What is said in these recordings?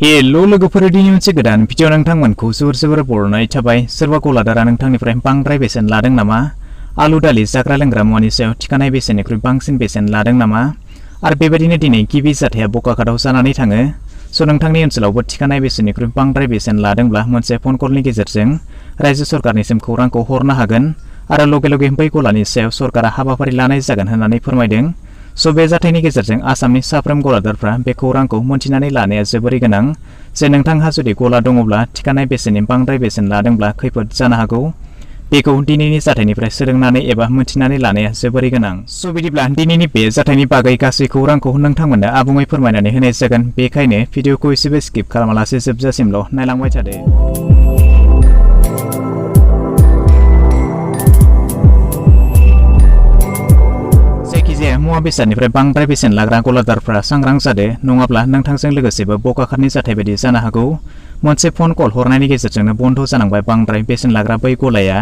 Hello लोगोफोर दिनै मोनसे गोदान भिडिअ नोंथांमोनखौ जोबोर बरायनाय थाबाय। सोरबा गलादारा नोंथांनिफ्राय बांद्राय बेसेन लादों नामा? आलु दालि जाग्रा लोंग्रा मुवानि सायाव थिखानाय बेसेननिख्रुइ बांसिन बेसेन लादों नामा? आरो बेबायदिनो दिनै गिबि जाथाया बकाखाताव जानानै थाङो। नोंथांनि ओनसोलावबो थिखानाय बेसेननिख्रुइ बांद्राय बेसेन लादोंब्ला मोनसे फन कलनि गेजेरजों रायजो सरकारनिसिम खौरांखौ हरनो हागोन आरो लगे बै गलानि सायाव सरकारा हाबाफारि लानाय जागोन होननानै फोरमायदों। बे जाथायनि गेजेरजों आसामनि साफ्रोम गलादारफ्रा बे खौरांखौ मोनथिनानै लानाया जोबोरै गोनां जे नोंथांहा जुदि गला दङब्ला थिखानाय बेसेननि बांद्राय बेसेन लादोंब्ला खैफोद जानो हागौ। बेखौ दिनैनि जाथायनिफ्राय सोलोंनानै एबा मोनथिनानै लानाया जोबोरै गोनां। बिदिब्ला दिनैनि बे जाथायनि बागै गासै खौरांखौ नोंथांमोननो आबुङै फोरमायनानै होनाय जागोन। बेखायनो भिडिअखौ एसेबो स्किप खालामालासे जोबजासिमल' नायलांबाय थादो। मुवा बेसादनिफ्राय बांद्राय बेसेन लाग्रा गलादारफ्रा सांग्रां जादो, नङाब्ला नोंथांजों लोगोसेबो बकाखातनि जाथाय बायदि जानो हागौ। मोनसे फन कल हरनायनि गेजेरजोंनो बन्द जानांबाय बांद्राय बेसेन लाग्रा बै गलाया।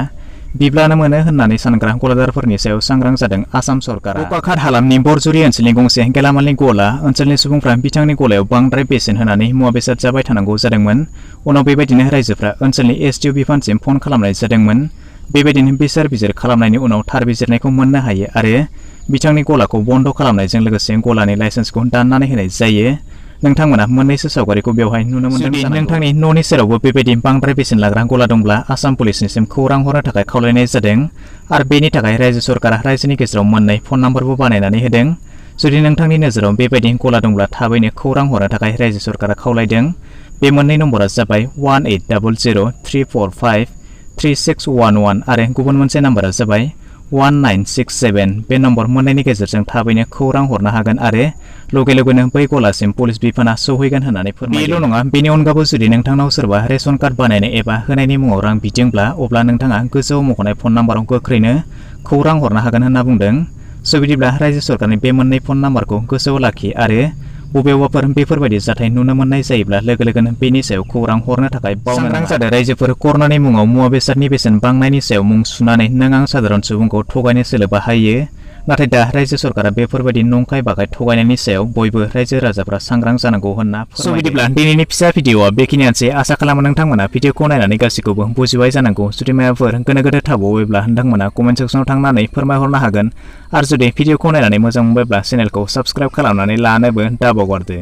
बिब्लानो मोनो होननानै सानग्रा गलादारफोरनि सायाव सांग्रां जादों आसाम सरकारा। बकाखात हालामनि बरजुरि ओनसोलनि गंसे गेलामालनि गला ओनसोलनि सुबुंफ्रा बिथांनि गलायाव बांद्राय बेसेन होनानै मुवा बेसाद जाबाय थानांगौ जादोंमोन। उनाव बेबायदिनो रायजोफ्रा ओनसोलनि एसडिअ बिफानसिम फन खालामनाय जादोंमोन। बेबायदिनो बिजिर खालामनायनि उनाव थार बिजिरनायखौ मोननो हायो आरो बिथांनि गलाखौ बन्द खालामनायजों लोगोसे गलानि लाइसेन्सखौ दाननानै होनाय जायो। नोंथांमोना मोननैसो सावगारिखौ बेवहाय नुनो मोनदों। नोंथांनि न'नि सेरावबो बेबायदि बांद्राय बेसेन लाग्रा गला दंब्ला आसाम पुलिसनिसिम खौरां हरनो थाखाय खावलायनाय जादों आरो बेनि थाखाय रायजो सरकारा रायजोनि गेजेराव मोननै फन नाम्बारबो बानायनानै होदों। जुदि नोंथांनि नोजोराव बेबायदि गला दंब्ला थाबैनो खौरां हरनो थाखाय रायजो सरकारा खावलायदों। बे मोननै नम्बरा जाबाय 180034536611 आरो गुबुन मोनसे नाम्बारा जाबाय 1967। बे नम्बर मोननैनि गेजेरजों थाबैनो खौरां हरनो हागोन आरो लगेनो बै गलासिम पुलिस बिफाना सौहैगोन होननानै फोरमायदों। बेल' नङा, बेनि अनगाबो जुदि नोंथांनाव सोरबा रेशन कार्ड बानायनाय एबा होनायनि मुङाव रां बिदोंब्ला अब्ला नोंथाङा गोजौआव मख'नाय फन नाम्बाराव गोख्रैनो खौरां हरनो हागोन होनना बुंदों। बिदिब्ला रायजो सरकारनि बे मोननै फन नाम्बारखौ गोसोआव लाखि आरो बबेयावबाफोर बेफोरबायदि जाथाय नुनो मोननाय जायोब्ला लोगोनो बेनि सायाव खौरां हरनो थाखाय सांग्रां जादों रायजोफोर। कर'नानि मुङाव मुवा बेसादनि बेसेन बांनायनि सायाव मुं सुनानै नों आं साधारन सुबुंखौ थगायनो सोलो बाहायो। नाथाय दा रायजो सरकारा बेफोरबायदि नंखाय बाखाय थगायनायनि सायाव बयबो रायजो राजाफ्रा सांग्रां जानांगौ होनना फोरमायदों। बिदिब्ला दिनैनि फिसा भिडिअआ बेखिनियानोसै। आसा खालामो नोंथांमोना भिडिअखौ नायनानै गासैखौबो बुजिबाय जानांगौ। जुदि माबाफोर गोनो गोथो थाबावोब्ला नोंथांमोना कमेन्ट सेक्सनाव थांनानै फोरमायहरनो हागोन आरो जुदि भिडिअखौ नायनानै मोजां मोनबायब्ला चेनेलखौ साबस्क्राइब खालामनानै लानोबो दाबावगारदो।